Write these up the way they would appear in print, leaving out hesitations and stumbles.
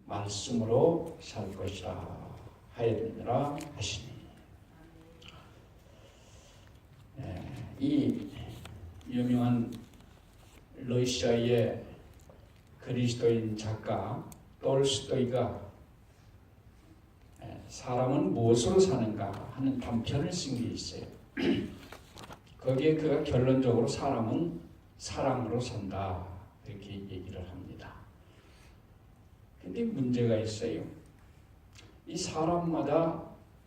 말씀으로 살 것이라 하였느니라 하시니. 이 유명한 러시아의 그리스도인 작가 톨스토이가 사람은 무엇으로 사는가 하는 단편을 쓴 게 있어요. 거기에 그가 결론적으로 사람은 사랑으로 산다 이렇게 얘기를 합니다. 근데 문제가 있어요. 이 사람마다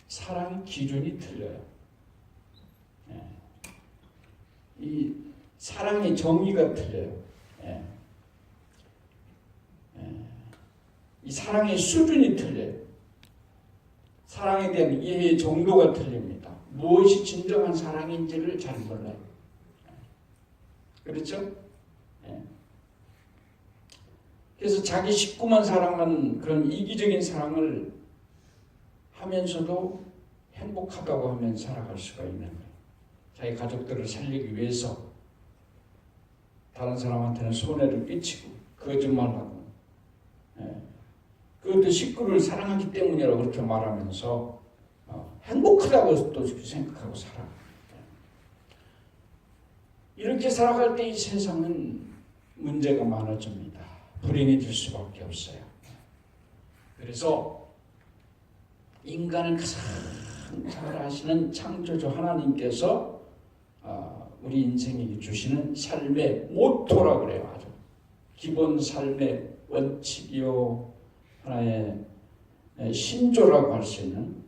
사랑의 기준이 틀려요. 이 사랑의 정의가 틀려요. 이 사랑의 수준이 틀려요. 사랑에 대한 이해의 정도가 틀립니다. 무엇이 진정한 사랑인지를 잘 몰라요. 그렇죠? 그래서 자기 식구만 사랑하는 그런 이기적인 사랑을 하면서도 행복하다고 하면 살아갈 수가 있는 거예요. 자기 가족들을 살리기 위해서 다른 사람한테는 손해를 끼치고 거짓말하고 그것도 식구를 사랑하기 때문이라고 그렇게 말하면서 행복하다고 또 생각하고 살아. 이렇게 살아갈 때 이 세상은 문제가 많아집니다. 불행해질 수밖에 없어요. 그래서 인간을 가장 잘 아시는 창조주 하나님께서 우리 인생에게 주시는 삶의 모토라고 그래요. 아주 기본 삶의 원칙이요, 하나의 신조라고 할 수 있는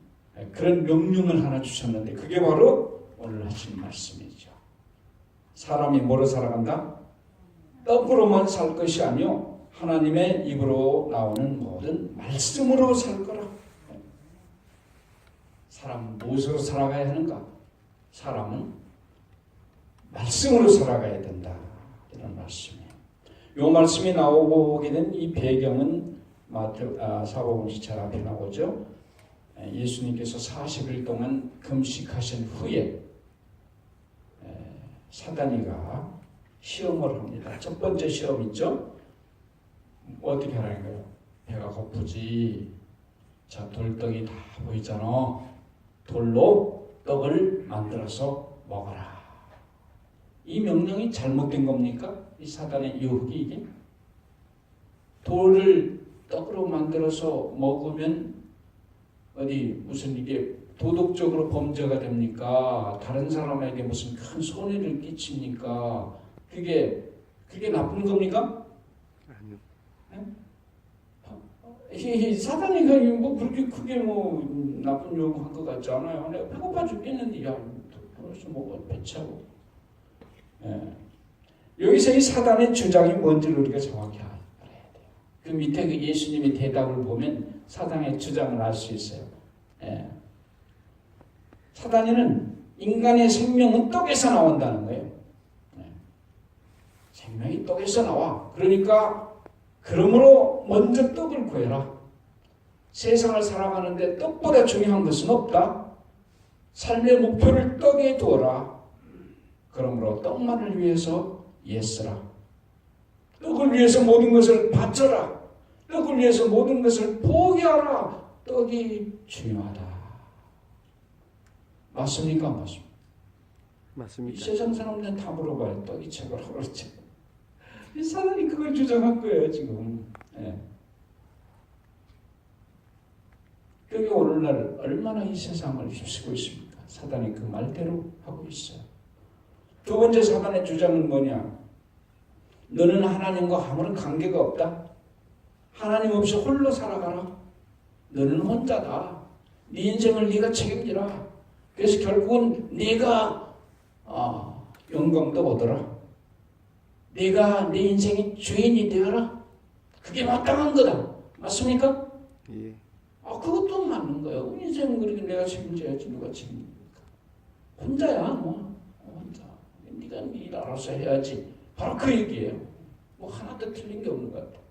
그런 명령을 하나 주셨는데 그게 바로 오늘 하신 말씀이죠. 사람이 뭐로 살아간다? 떡으로만 살 것이 아니요 하나님의 입으로 나오는 모든 말씀으로 살 거라. 사람은 무엇으로 살아가야 하는가? 사람은 말씀으로 살아가야 된다. 이런 말씀이에요. 이 말씀이 나오게 된 이 배경은 사복음 잘 앞에 나오죠. 예수님께서 40일 동안 금식하신 후에 사단이가 시험을 합니다. 첫 번째 시험 있죠. 어떻게 하라는 거예요? 배가 고프지. 자, 돌덩이 다 보이잖아. 돌로 떡을 만들어서 먹어라. 이 명령이 잘못된 겁니까? 이 사단의 유혹이 이게? 돌을 떡으로 만들어서 먹으면 어디 무슨 이게 도덕적으로 범죄가 됩니까? 다른 사람에게 무슨 큰 손해를 끼칩니까? 그게 나쁜 겁니까? 아니요. 사단이가 뭐 그렇게 크게 뭐 나쁜 요구한 것 같지 않아요. 내가 배고파 죽겠는데 야 벌써 먹어 배 차고. 여기서 이 사단의 주장이 뭔지를 우리가 정확히 알아야 돼요. 그 밑에 그 예수님의 대답을 보면 사단의 주장을 알 수 있어요. 사단이는 인간의 생명은 떡에서 나온다는 거예요. 생명이 떡에서 나와. 그러니까 그러므로 먼저 떡을 구해라. 세상을 살아가는데 떡보다 중요한 것은 없다. 삶의 목표를 떡에 두어라. 그러므로 떡만을 위해서 애쓰라. 떡을 위해서 모든 것을 바쳐라. 떡을 위해서 모든 것을 포기하라. 떡이 중요하다. 맞습니까? 맞습니까? 맞습니다. 이 세상 사람들은 다 물어봐요. 떡이 최고라고 그러지. 이 사단이 그걸 주장한 거예요 지금. 그게 오늘날 얼마나 이 세상을 휩쓰고 있습니까? 사단이 그 말대로 하고 있어요. 두 번째 사단의 주장은 뭐냐? 너는 하나님과 아무런 관계가 없다. 하나님 없이 홀로 살아가라. 너는 혼자다. 네 인생을 네가 책임지라. 그래서 결국은 네가 영광도 얻어라. 네가 네 인생의 주인이 되어라. 그게 마땅한 거다. 맞습니까? 예. 그것도 맞는 거예요. 인생은 그렇게 내가 책임져야지 누가 책임집니까? 혼자야 뭐. 혼자. 네가 네 일 알아서 해야지. 바로 그 얘기예요. 뭐 하나도 틀린 게 없는 것 같아요.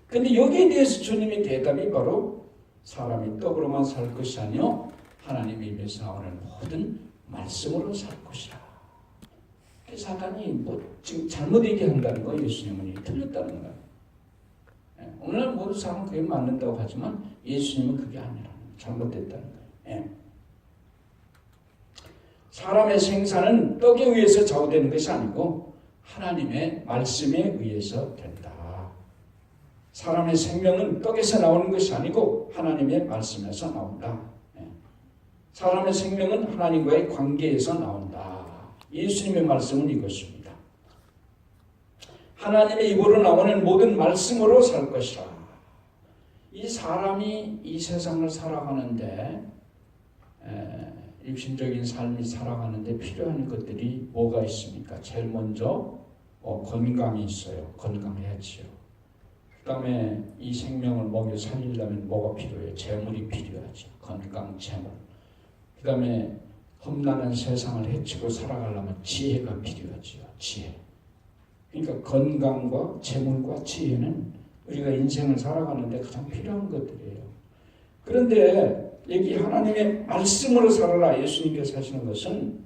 근데 여기에 대해서 주님의 대답이 바로 사람이 떡으로만 살 것이 아니요 하나님의 입에서 나오는 모든 말씀으로 살 것이라. 사단이 뭐 지금 잘못 얘기한다는 거예요. 예수님은 틀렸다는 거예요. 오늘 모든 사람은 그게 맞는다고 하지만 예수님은 그게 아니라는 거예요. 잘못됐다는 거예요. 사람의 생사는 떡에 의해서 좌우되는 것이 아니고 하나님의 말씀에 의해서 된다. 사람의 생명은 떡에서 나오는 것이 아니고 하나님의 말씀에서 나온다. 사람의 생명은 하나님과의 관계에서 나온다. 예수님의 말씀은 이것입니다. 하나님의 입으로 나오는 모든 말씀으로 살 것이라. 이 사람이 이 세상을 살아가는데 육신적인 삶이 살아가는데 필요한 것들이 뭐가 있습니까? 제일 먼저 건강이 있어요. 건강해야지요. 그 다음에 이 생명을 먹여 살리려면 뭐가 필요해요? 재물이 필요하죠. 건강, 재물. 그 다음에 험난한 세상을 헤치고 살아가려면 지혜가 필요하죠. 지혜. 그러니까 건강과 재물과 지혜는 우리가 인생을 살아가는데 가장 필요한 것들이에요. 그런데 여기 하나님의 말씀으로 살아라 예수님께서 하시는 것은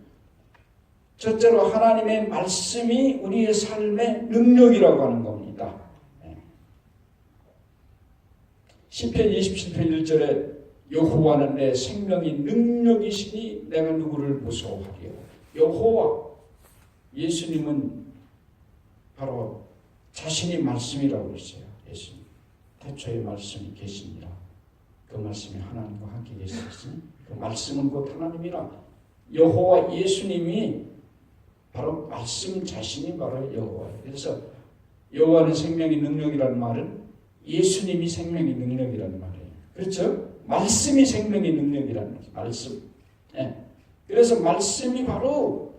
첫째로 하나님의 말씀이 우리의 삶의 능력이라고 하는 겁니다. 시편 27편 1절에 여호와는 내 생명이 능력이시니 내가 누구를 무서워하리요. 여호와, 예수님은 바로 자신이 말씀이라고 했어요. 예수님. 태초에 말씀이 계시니라. 그 말씀이 하나님과 함께 계셨으니 그 말씀은 곧 하나님이라. 여호와 예수님이 바로 말씀 자신이 바로 여호와예요. 그래서 여호와는 생명의 능력이라는 말은 예수님이 생명의 능력이라는 말이에요. 그렇죠? 말씀이 생명의 능력이라는 거죠. 말씀. 그래서 말씀이 바로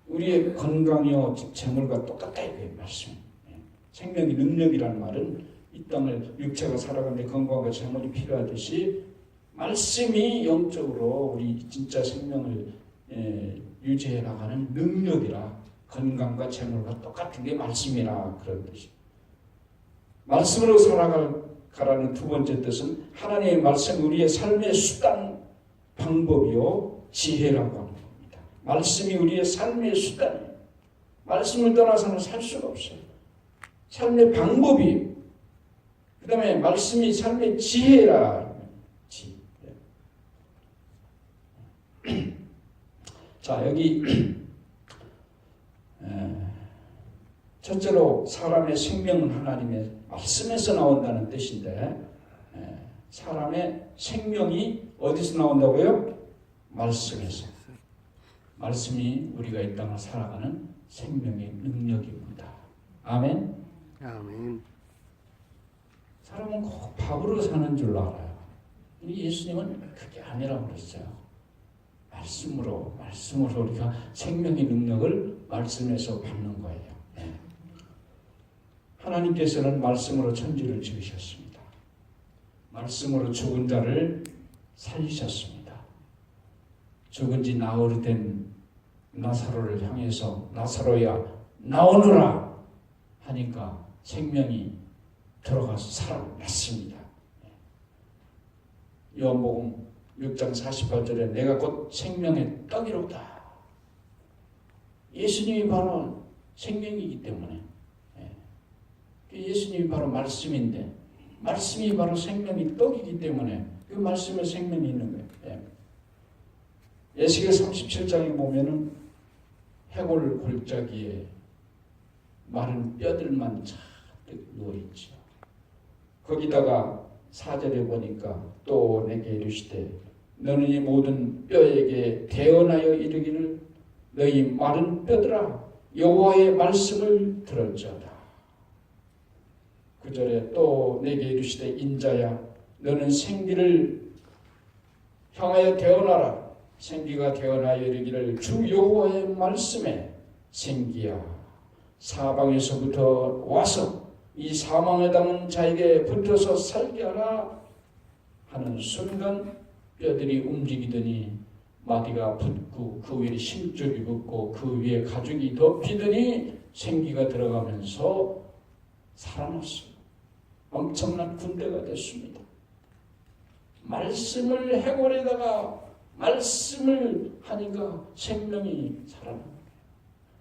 우리의 건강이요 재물과 똑같다 이거예요. 말씀. 생명의 능력이라는 말은 이 땅을 육체가 살아가는데 건강과 재물이 필요하듯이 말씀이 영적으로 우리 진짜 생명을 유지해 나가는 능력이라. 건강과 재물과 똑같은 게 말씀이라 그런 뜻이. 말씀으로 살아가라는 두 번째 뜻은 하나님의 말씀 우리의 삶의 수단, 방법이요 지혜라고 하는 겁니다. 말씀이 우리의 삶의 수단이에요. 말씀을 떠나서는 살 수가 없어요. 삶의 방법이. 그 다음에 말씀이 삶의 지혜라. 지혜. 자, 여기 첫째로 사람의 생명은 하나님의 말씀에서 나온다는 뜻인데 사람의 생명이 어디서 나온다고요? 말씀에서. 말씀이 우리가 이 땅을 살아가는 생명의 능력입니다. 아멘. 아멘. 사람은 꼭 밥으로 사는 줄 알아요. 예수님은 그게 아니라고 그랬어요. 말씀으로 우리가 생명의 능력을 말씀에서 받는 거예요. 하나님께서는 말씀으로 천지를 지으셨습니다. 말씀으로 죽은 자를 살리셨습니다. 죽은 지 나흘이 된 나사로를 향해서 나사로야 나오너라 하니까 생명이 들어가서 살아났습니다. 요한복음 6장 48절에 내가 곧 생명의 떡이로다. 예수님이 바로 생명이기 때문에 예수님이 바로 말씀인데 말씀이 바로 생명의 떡이기 때문에 그 말씀에 생명이 있는 거예요. 에스겔 37장에 보면은 해골 골짜기에 마른 뼈들만 잔뜩 누워있죠. 거기다가 4절에 보니까 또 내게 이르시되 너는 이 모든 뼈에게 대언하여 이르기를 너희 마른 뼈들아 여호와의 말씀을 들을지어다. 9절에 또 내게 이르시되 인자야 너는 생기를 향하여 대언하라. 생기가 대언하여 이르기를 주 여호와의 말씀에 생기야 사방에서부터 와서 이 사망에 담은 자에게 붙어서 살게 하라 하는 순간 뼈들이 움직이더니 마디가 붙고 그 위에 심줄이 붙고 그 위에 가죽이 덮이더니 생기가 들어가면서 살아났어요. 엄청난 군대가 됐습니다. 말씀을 해골에다가 말씀을 하니까 생명이 살아납니다.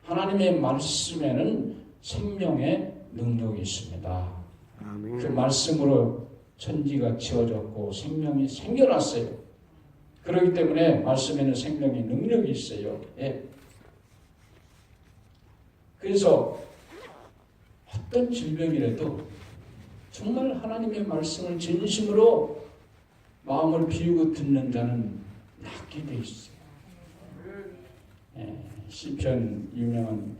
하나님의 말씀에는 생명의 능력이 있습니다. 그 아멘. 말씀으로 천지가 지어졌고 생명이 생겨났어요. 그렇기 때문에 말씀에는 생명의 능력이 있어요. 예. 그래서 어떤 질병이라도 정말 하나님의 말씀을 진심으로 마음을 비우고 듣는 자는 낫게 돼 있어요. 예, 시편 유명한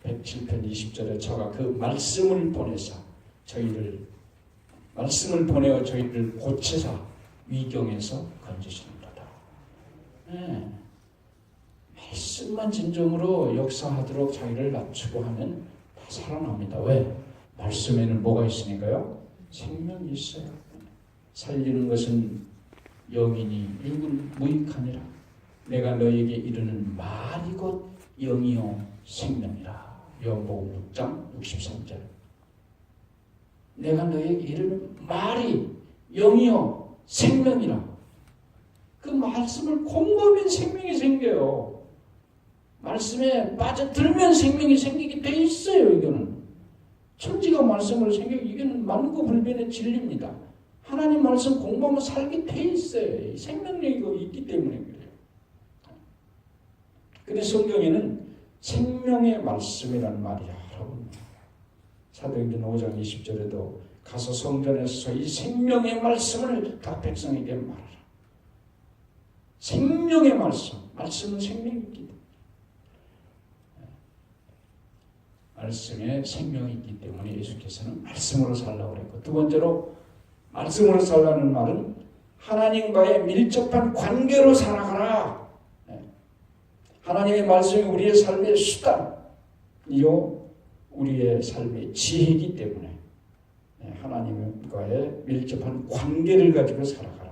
107편 20절에 저가 그 말씀을 보내사 저희를 말씀을 보내어 저희를 고치사 위경에서 건지시는도다. 예, 말씀만 진정으로 역사하도록 자기를 낮추고 하면 다 살아납니다. 왜? 말씀에는 뭐가 있으니까요? 생명이 있어요. 살리는 것은 영이니 육은 무익하니라. 내가 너에게 이르는 말이 곧 영이요 생명이라. 요한복음 6장 63절. 내가 너에게 이르는 말이 영이요 생명이라. 그 말씀을 곰곰이 생명이 생겨요. 말씀에 빠져들면 생명이 생기게 돼 있어요. 이거는 천지가 말씀으로 생기고 이거는 만고불변의 진리입니다. 하나님 말씀 공부하면 살게 돼 있어요. 생명력이 있기 때문에 그래요. 근데 성경에는 생명의 말씀이라는 말이 여러 번 사도행전 5장 20절에도 가서 성전에서 이 생명의 말씀을 다 백성에게 말하라. 생명의 말씀. 말씀은 생명이 있기 때문에. 말씀에 생명이 있기 때문에 예수께서는 말씀으로 살라고 그랬고, 두 번째로 말씀으로 살라는 말은 하나님과의 밀접한 관계로 살아가라. 하나님의 말씀이 우리의 삶의 수단이요 우리의 삶의 지혜이기 때문에 하나님과의 밀접한 관계를 가지고 살아가라.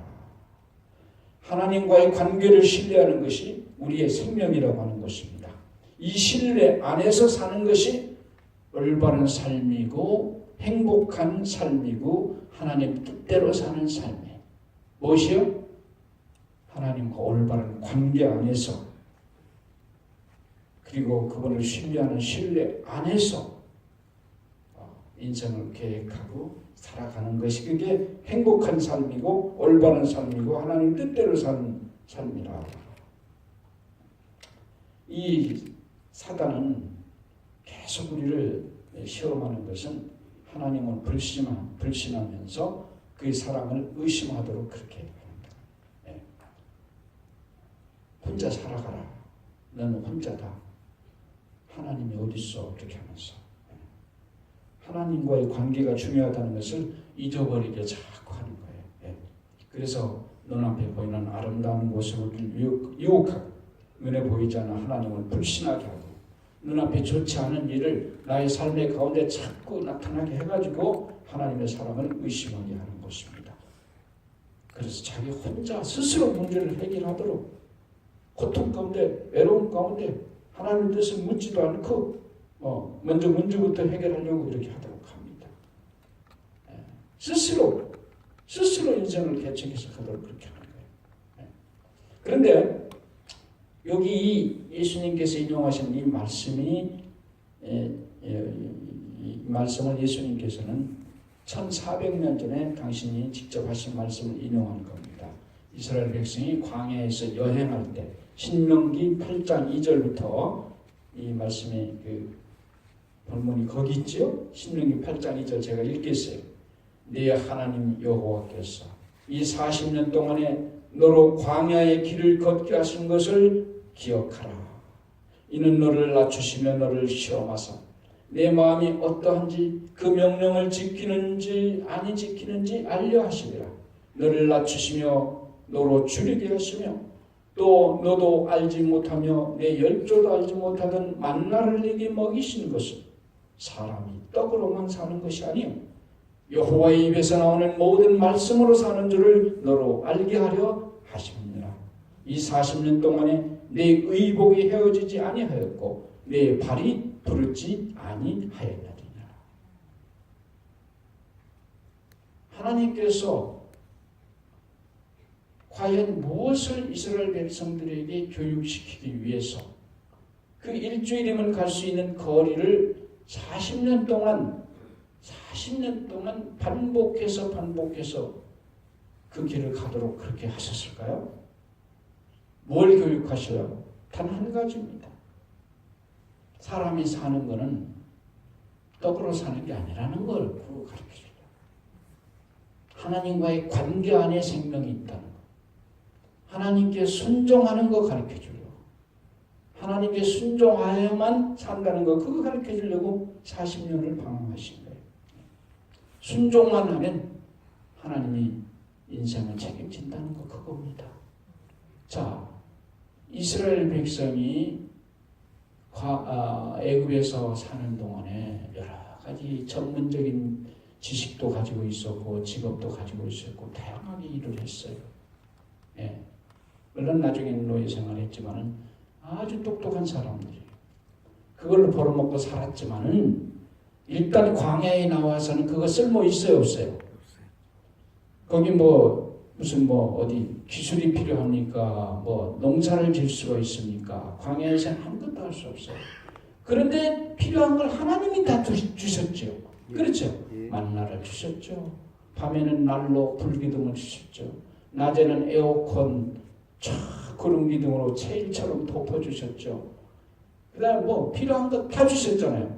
하나님과의 관계를 신뢰하는 것이 우리의 생명이라고 하는 것입니다. 이 신뢰 안에서 사는 것이 올바른 삶이고 행복한 삶이고 하나님 뜻대로 사는 삶이에요. 무엇이요? 하나님과 올바른 관계 안에서 그리고 그분을 신뢰하는 신뢰 안에서 인생을 계획하고 살아가는 것이 그게 행복한 삶이고 올바른 삶이고 하나님 뜻대로 사는 삶이라. 이 사단은 계속 우리를 시험하는 것은 하나님을 불신하면서 그의 사랑을 의심하도록 그렇게 합니다. 네. 혼자 살아가라. 너는 혼자다. 하나님이 어디 있어? 그렇게 하면서 하나님과의 관계가 중요하다는 것을 잊어버리게 자꾸 하는 거예요. 네. 그래서 눈앞에 보이는 아름다운 모습을 유혹하고 눈에 보이지 않는 하나님을 불신하게 하고 눈앞에 좋지 않은 일을 나의 삶의 가운데 자꾸 나타나게 해가지고 하나님의 사랑을 의심하게 하는 것입니다. 그래서 자기 혼자 스스로 문제를 해결하도록 고통 가운데 외로움 가운데 하나님의 뜻을 묻지도 않고 먼저 문제부터 해결하려고 이렇게 하도록 합니다. 스스로 인생을 개척해서 하도록 그렇게 하는 거예요. 그런데 여기 예수님께서 인용하신 이 말씀이 이 말씀을 예수님께서는 1400년 전에 당신이 직접 하신 말씀을 인용한 겁니다. 이스라엘 백성이 광야에서 여행할 때 신명기 8장 2절부터 이 말씀이 그 본문이 거기 있죠. 신명기 8장 2절 제가 읽겠어요. 네 하나님 여호와께서 이 40년 동안에 너로 광야의 길을 걷게 하신 것을 기억하라. 이는 너를 낮추시며 너를 시험하사 내 마음이 어떠한지 그 명령을 지키는지 아니 지키는지 알려 하시리라. 너를 낮추시며 너로 줄이게 하시며 또 너도 알지 못하며 내 열조도 알지 못하던 만나를 내게 먹이신 것은 사람이 떡으로만 사는 것이 아니요 여호와의 입에서 나오는 모든 말씀으로 사는 줄을 너로 알게 하려 하십니다. 이 40년 동안에 내 의복이 헤어지지 아니하였고 내 발이 부르지 아니하였느니라. 하나님께서 과연 무엇을 이스라엘 백성들에게 교육시키기 위해서 그 일주일이면 갈 수 있는 거리를 40년 동안 40년 동안 반복해서 그 길을 가도록 그렇게 하셨을까요? 뭘 교육하셔요? 단 한 가지입니다. 사람이 사는 거는 떡으로 사는 게 아니라는 걸 그거 가르쳐줘요. 하나님과의 관계 안에 생명이 있다는 거. 하나님께 순종하는 거 가르쳐줘요. 하나님께 순종하여만 산다는 거 그거 가르쳐주려고 40년을 방황하신 거예요. 순종만 하면 하나님이 인생을 책임진다는 거 그겁니다. 자, 이스라엘 백성이 애굽에서 사는 동안에 여러 가지 전문적인 지식도 가지고 있었고 직업도 가지고 있었고 다양하게 일을 했어요. 예. 물론 나중에는 노예 생활했지만은 아주 똑똑한 사람들이 그걸로 벌어먹고 살았지만은 일단 광야에 나와서는 그거 쓸모 있어요 없어요? 거기 무슨 어디 기술이 필요합니까? 농사를 질 수가 있습니까? 광야에서는 아무것도 할 수 없어요. 그런데 필요한 걸 하나님이 다 주셨죠. 그렇죠? 만나를 주셨죠. 밤에는 난로, 불기둥을 주셨죠. 낮에는 에어컨, 구름 기둥으로 체일처럼 덮어주셨죠. 그 다음에 필요한 거 다 주셨잖아요.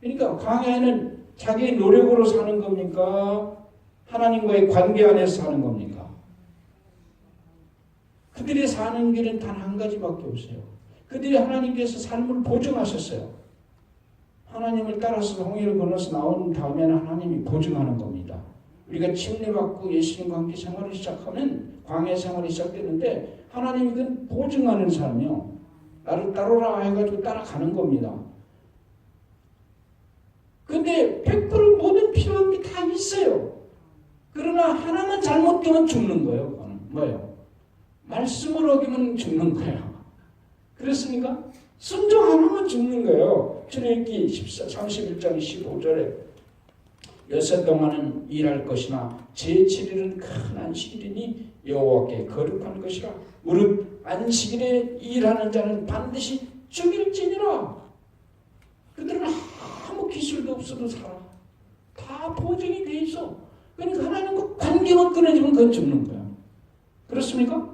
그러니까 광야에는 자기의 노력으로 사는 겁니까? 하나님과의 관계 안에서 사는 겁니까? 그들이 사는 길은 단 한 가지밖에 없어요. 그들이 하나님께서 삶을 보증하셨어요. 하나님을 따라서 홍해를 건너서 나온 다음에는 하나님이 보증하는 겁니다. 우리가 침례받고 예수님과 함께 생활을 시작하면 광야 생활이 시작되는데 하나님이 그건 보증하는 삶이요. 나를 따르라 해가지고 따라가는 겁니다. 근데 100% 모든 필요한 게 다 있어요. 그러나 하나만 잘못되면 죽는 거예요. 그거는 뭐예요? 말씀을 어기면 죽는 거예요. 그렇습니까? 순종 안 하면 죽는 거예요. 출애굽기 31장 15절에 여섯 동안은 일할 것이나 제7일은 큰 안식일이니 여호와께 거룩한 것이라. 무릇 안식일에 일하는 자는 반드시 죽일지니라. 그들은 아무 기술도 없어도 살아. 다 보증이 돼 있어. 그러니까 하나님과 관계만 끊어지면 그건 죽는 거야. 그렇습니까?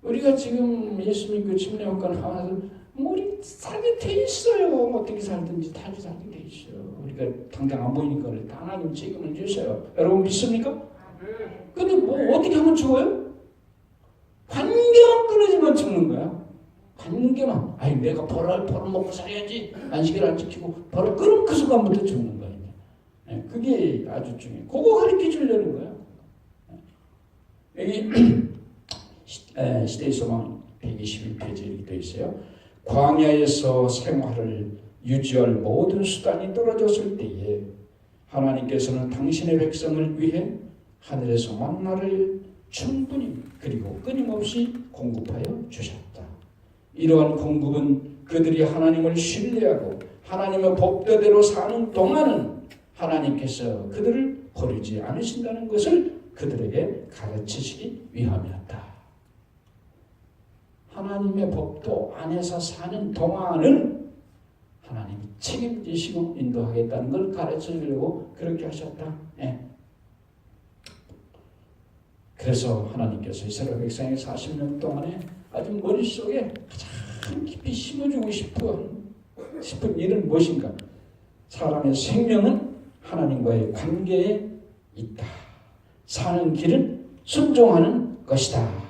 우리가 지금 예수 믿고 침례받고 나와서 우리 살게 돼 있어요. 어떻게 살든지 다 살게 돼 있어요. 우리가 당장 안 보이니까 그래. 하나님 책임을 주셔요. 여러분 믿습니까? 근데 어떻게 하면 죽어요? 관계만 끊어지면 죽는 거야. 관계만. 내가 벌어먹고 살아야지. 안식일 안 지키고 그럼 그 순간부터 죽는 거야. 그게 아주 중요해. 그거 가르쳐 주려는 거야. 여기 시대의 소망 121페이지에 이렇게 되어 있어요. 광야에서 생활을 유지할 모든 수단이 떨어졌을 때에 하나님께서는 당신의 백성을 위해 하늘에서 만나를 충분히 그리고 끊임없이 공급하여 주셨다. 이러한 공급은 그들이 하나님을 신뢰하고 하나님의 법대로 사는 동안은 하나님께서 그들을 버리지 않으신다는 것을 그들에게 가르치시기 위함이었다. 하나님의 법도 안에서 사는 동안은 하나님이 책임지시고 인도하겠다는 걸 가르쳐주려고 그렇게 하셨다. 그래서 하나님께서 이스라엘 백성의 40년 동안에 아주 머릿속에 가장 깊이 심어주고 싶은 일은 무엇인가? 사람의 생명은 하나님과의 관계에 있다. 사는 길은 순종하는 것이다.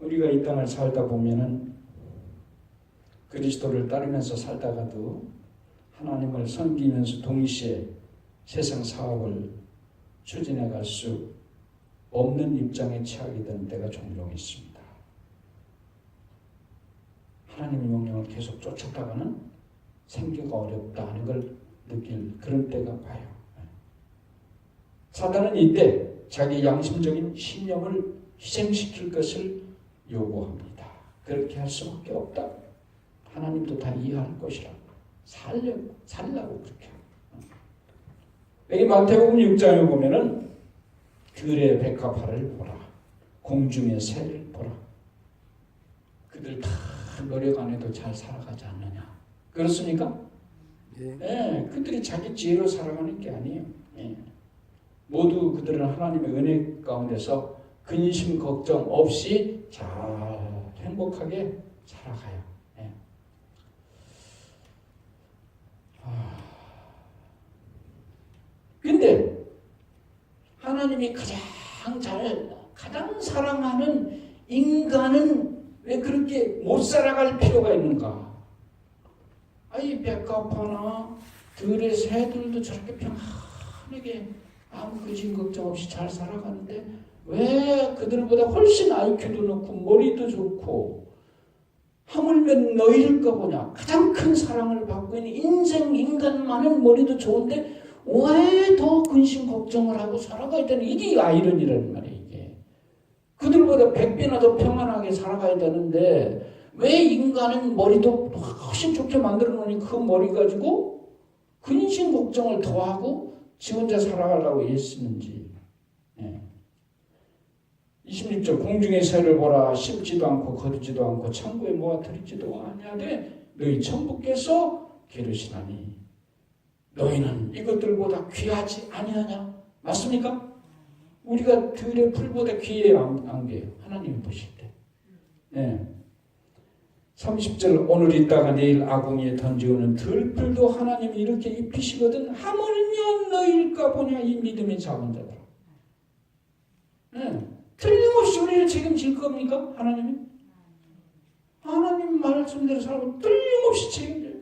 우리가 이 땅을 살다 보면은 그리스도를 따르면서 살다가도 하나님을 섬기면서 동시에 세상 사업을 추진해 갈 수 없는 입장에 처하게 되는 때가 종종 있습니다. 하나님의 명령을 계속 쫓았다가는 생계가 어렵다 하는 걸 느낄 그런 때가 와요. 사단은 이때 자기 양심적인 신념을 희생시킬 것을 요구합니다. 그렇게 할 수밖에 없다. 하나님도 다 이해할 것이라고. 살라고 그렇게. 여기 마태복음 6장에 보면은 들의 백합화를 보라. 공중의 새를 보라. 그들 다 노력 안 해도 잘 살아가지 않느냐. 그렇습니까? 예. 예, 그들이 자기 지혜로 살아가는 게 아니에요. 예. 모두 그들은 하나님의 은혜 가운데서 근심 걱정 없이 잘 행복하게 살아가요. 예. 근데 하나님이 가장 사랑하는 인간은 왜 그렇게 못 살아갈 필요가 있는가? 이 백합화나 들의 새들도 저렇게 평안하게 아무 근심 걱정 없이 잘 살아가는데 왜 그들보다 훨씬 IQ도 높고 머리도 좋고 하물며 너희일까 보냐? 가장 큰 사랑을 받고 있는 인간만은 머리도 좋은데 왜 더 근심 걱정을 하고 살아가야 되는, 이게 아이러니라는 말이에요. 이게 그들보다 100배나 더 평안하게 살아가야 되는데 왜 인간은 머리도 훨씬 좋게 만들어 놓으니 그 머리 가지고 근심 걱정을 더하고 지 혼자 살아가려고 애쓰는지. 26절 공중의 새를 보라. 심지도 않고 거두지도 않고 창고에 모아 들이지도 아니하되 너희 천부께서 기르시나니 너희는 이것들보다 귀하지 아니하냐? 맞습니까? 우리가 들의 풀보다 귀해요, 안 귀해요? 하나님이 보실 때. 30절 오늘 있다가 내일 아궁이에 던지오는 들풀도 하나님이 이렇게 입히시거든 하물며 너희일까 보냐 이 믿음의 작은 자들아. 틀림없이 우리를 책임질 겁니까? 하나님이? 하나님 말씀대로 살고 틀림없이 책임져요.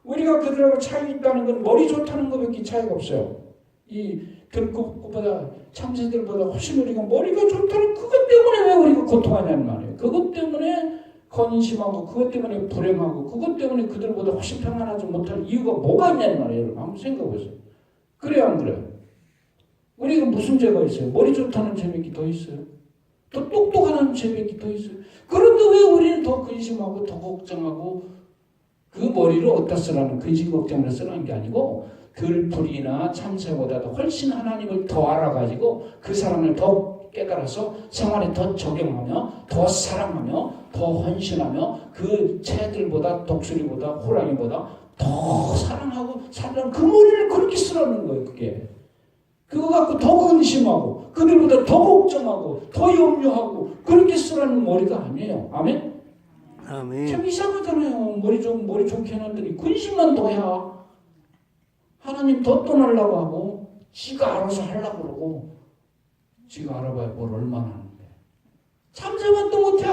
우리가 그들하고 차이 있다는 건 머리 좋다는 것밖에 차이가 없어요. 이 들꽃보다 참새들보다 훨씬 우리가 머리가 좋다는 그것 때문에 왜 우리가 고통하냐는 말이에요. 그것 때문에 건심하고 그것 때문에 불행하고 그것 때문에 그들보다 훨씬 평안하지 못할 이유가 뭐가 있냐는 말이에요. 여러분 한번 생각해 보세요. 그래요 안 그래요? 우리가 무슨 죄가 있어요? 머리 좋다는 죄밖에 더 있어요? 더 똑똑하다는 죄밖에 더 있어요? 그런데 왜 우리는 더 근심하고 더 걱정하고 그 머리를 어디다 쓰라는 근심 걱정을 쓰라는 게 아니고 들풀이나 참새보다도 훨씬 하나님을 더 알아가지고 그 사랑을 더 깨달아서 생활에 더 적용하며 더 사랑하며 더 헌신하며 그 새들보다 독수리보다 호랑이보다 더 사랑하고 살라는 그 머리를 그렇게 쓰라는 거예요. 그거 갖고 더 근심하고 그들보다 더 걱정하고 더 염려하고 그렇게 쓰라는 머리가 아니에요. 아멘? 아멘. 참 이상하잖아요. 머리 좋게 해놨더니 근심만 더야. 하나님 더 떠나려고 하고 지가 알아서 하려고 그러고 지가 알아봐야 뭘 얼마나 하는데 참새만 또 못해.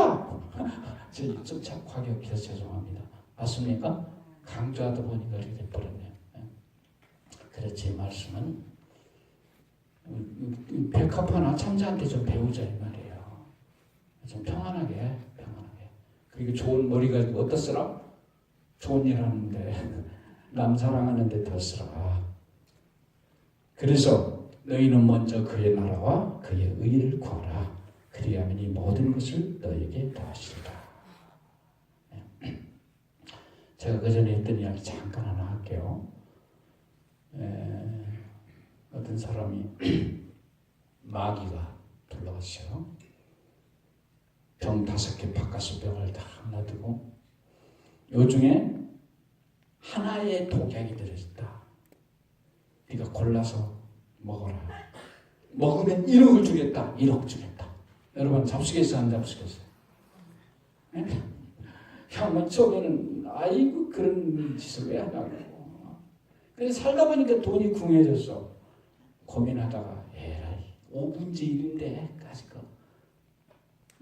좀 과격해서 죄송합니다. 맞습니까? 강조하다 보니까 이렇게 돼버렸네요. 그렇지 말씀은 백합화나 참새한테 좀 배우자 이 말이에요. 좀 평안하게. 그리고 좋은 머리 가지고 어디다 쓰라? 좋은 일 하는데 남 사랑하는데 더 쓰라. 그래서 너희는 먼저 그의 나라와 그의 의를 구하라. 그리하면 이 모든 것을 너희에게 더하시리라. 제가 그 전에 했던 이야기 잠깐 하나 할게요. 어떤 사람이 마귀가 불러왔어요. 병 5개 바깥에 병을 다 놔두고 요 중에 하나의 독약이 들어있다. 네가 골라서 먹어라. 먹으면 1억을 주겠다. 1억 주겠다. 여러분 잡수겠어요? 안 잡수겠어요? 뭐 처음에는 아이고 그런 짓을 왜 하냐고. 그래서 살다 보니까 돈이 궁해졌어. 고민하다가 에라이 5분지 1인데 까짓 거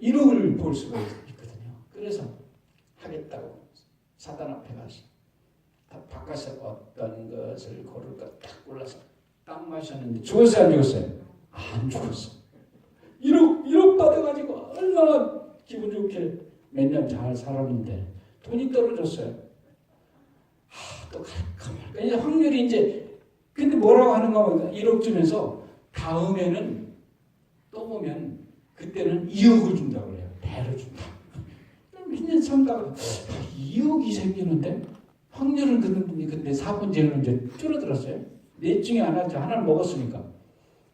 1억을 볼 수가 있거든요. 그래서 하겠다고 사단 앞에 가서 바깥에 어떤 것을 고를까 딱 골라서 딱 마셨는데 죽었어요? 안 죽었어요? 안 죽었어. 1억 받아가지고 얼마나 기분 좋게 몇 년 잘 살았는데 돈이 떨어졌어요. 또 갈까 말까. 이제 확률이 이제 근데 뭐라고 하는가 보니까 1억 주면서 다음에는 또 보면 그때는 2억을 준다고 그래요. 배로 준다. 몇 년 살다가 2억이 생기는데 확률은 근데 4분제는 이제 줄어들었어요. 넷 중에 하나를 먹었으니까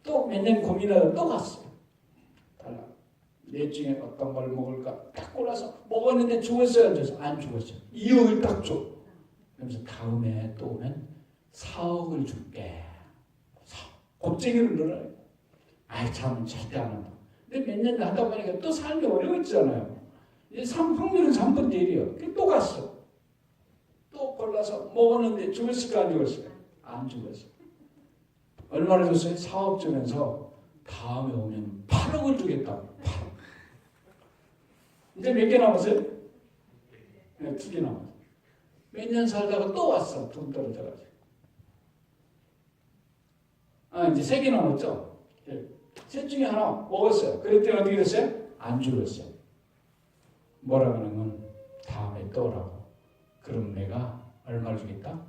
또 몇 년 고민하다 또 갔어요. 달라. 넷 중에 어떤 걸 먹을까 딱 골라서 먹었는데 죽었어요, 안 죽었어요? 안 죽었어요. 2억을 딱 줘. 그러면서 다음에 또 오면 4억을 줄게. 겁쟁이를 늘어요. 아이 참 절대 안 한다. 근데 몇 년 하다 보니까 또 삶이 어려워지잖아요. 이제 확률은 3분의 1이요. 또 갔어. 또 골라서 먹었는데 죽었을까 안 죽었을까? 안 죽었어요. 얼마나 줬어요? 4억 주면서 다음에 오면 8억을 주겠다. 8억. 이제 몇 개 남았어요? 네, 2개 남았어요. 몇 년 살다가 또 왔어. 돈 떨어져가지고. 이제 3개 남았죠? 셋 중에 하나 먹었어요. 그랬더니 어떻게 됐어요? 안 죽었어요. 뭐라 그러면 다음에 또 오라고. 그럼 내가 얼마를 주겠다?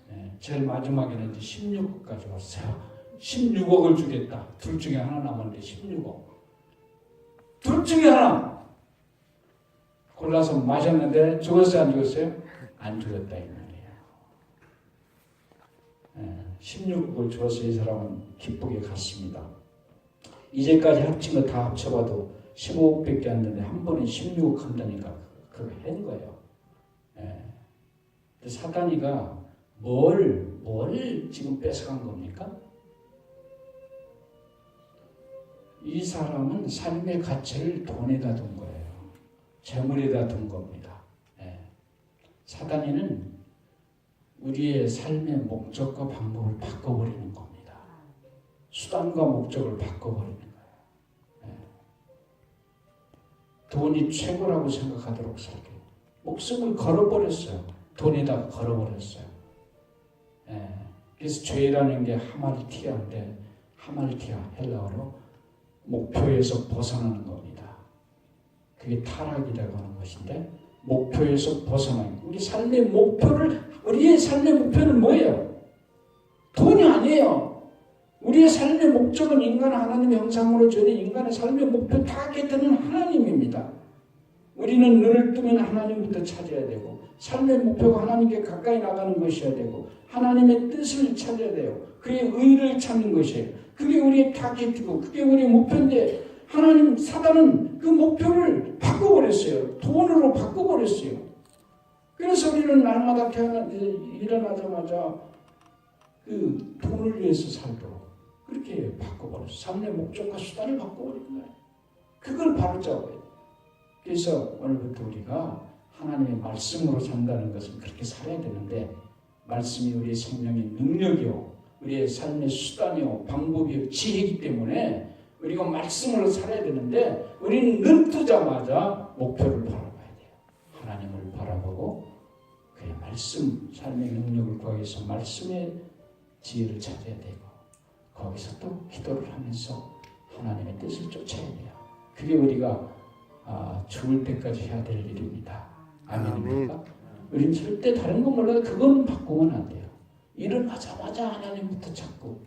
네, 제일 마지막에는 이제 16억까지 왔어요. 16억을 주겠다. 둘 중에 하나 남았는데 16억. 둘 중에 하나 골라서 마셨는데 죽었어요? 안 죽었어요? 안 죽었다 이 말이에요. 네, 16억을 줘서 이 사람은 기쁘게 갔습니다. 이제까지 합친 거 다 합쳐봐도 15억밖에 안 되는데 한 번에 16억 한다니까 그거 한 거예요. 네. 사단이가 뭘 지금 뺏어간 겁니까? 이 사람은 삶의 가치를 돈에다 둔 거예요. 재물에다 둔 겁니다. 네. 사단이는 우리의 삶의 목적과 방법을 바꿔버리는 겁니다. 수단과 목적을 바꿔버리는 거예요. 네. 돈이 최고라고 생각하도록 살게. 목숨을 걸어버렸어요. 돈에다 걸어버렸어요. 예. 그래서 죄라는 게 하말티아인데 하말티아 헬라어로 목표에서 벗어나는 겁니다. 그게 타락이라고 하는 것인데 목표에서 벗어나는 우리의 삶의 목표는 뭐예요? 돈이 아니에요. 우리의 삶의 목적은 인간 하나님의 형상으로 지은 인간의 삶의 목표 타겟은 하나님입니다. 우리는 눈을 뜨면 하나님부터 찾아야 되고 삶의 목표가 하나님께 가까이 나가는 것이어야 되고 하나님의 뜻을 찾아야 돼요. 그의 의를 찾는 것이에요. 그게 우리의 타겟이고 그게 우리의 목표인데 하나님 사단은 그 목표를 바꿔버렸어요. 돈으로 바꿔버렸어요. 그래서 우리는 날마다 일어나자마자 그 돈을 위해서 살도록 그렇게 바꿔버렸어요. 삶의 목적과 수단을 바꿔버린 거예요. 그걸 바로잡아야 돼요. 그래서 오늘부터 우리가 하나님의 말씀으로 산다는 것은 그렇게 살아야 되는데 말씀이 우리의 생명의 능력이요 우리의 삶의 수단이요 방법이요 지혜이기 때문에 우리가 말씀으로 살아야 되는데 우리는 눈 뜨자마자 목표를 바라봐야 돼요. 하나님을 바라보고 그의 말씀 삶의 능력을 구하기 위해서 말씀의 지혜를 찾아야 되고 거기서 또 기도를 하면서 하나님의 뜻을 쫓아야 돼요. 그게 우리가 죽을 때까지 해야 될 일입니다. 아멘입니까? 우리는 절대 다른 거 몰라도 그건 바꾸면 안 돼요. 일어나자마자 하나님부터 찾고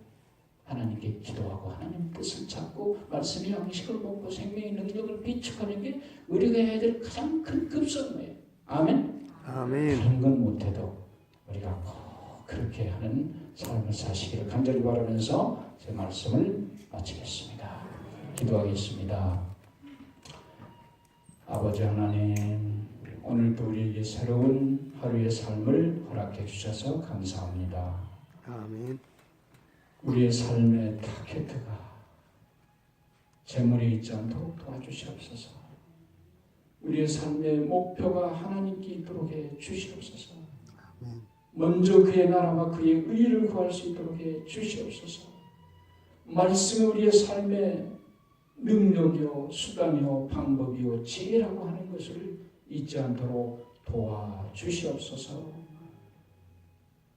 하나님께 기도하고 하나님 뜻을 찾고 말씀의 양식을 먹고 생명의 능력을 비축하는 게 우리가 해야 될 가장 큰 급선무예요. 아멘? 아멘. 다른 건 못해도 우리가 꼭 그렇게 하는 삶을 사시기를 간절히 바라면서 제 말씀을 마치겠습니다. 기도하겠습니다. 아버지 하나님, 오늘도 우리에게 새로운 하루의 삶을 허락해 주셔서 감사합니다. 아멘. 우리의 삶의 타겟가 재물이 있지 않도록 도와주시옵소서. 우리의 삶의 목표가 하나님께 있도록 해 주시옵소서. 아멘. 먼저 그의 나라와 그의 의를 구할 수 있도록 해 주시옵소서. 말씀이 우리의 삶의 능력이요 수단이요 방법이요 지혜라고 하는 것을 잊지 않도록 도와주시옵소서.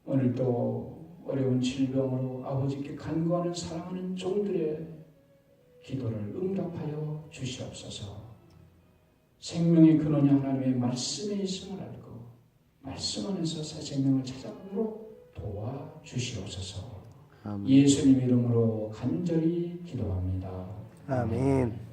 오늘도 어려운 질병으로 아버지께 간구하는 사랑하는 종들의 기도를 응답하여 주시옵소서. 생명의 근원이 하나님의 말씀에 있음을 알고 말씀 안에서 새 생명을 찾아가도록 도와주시옵소서. 아멘. 예수님 이름으로 간절히 기도합니다. 아멘.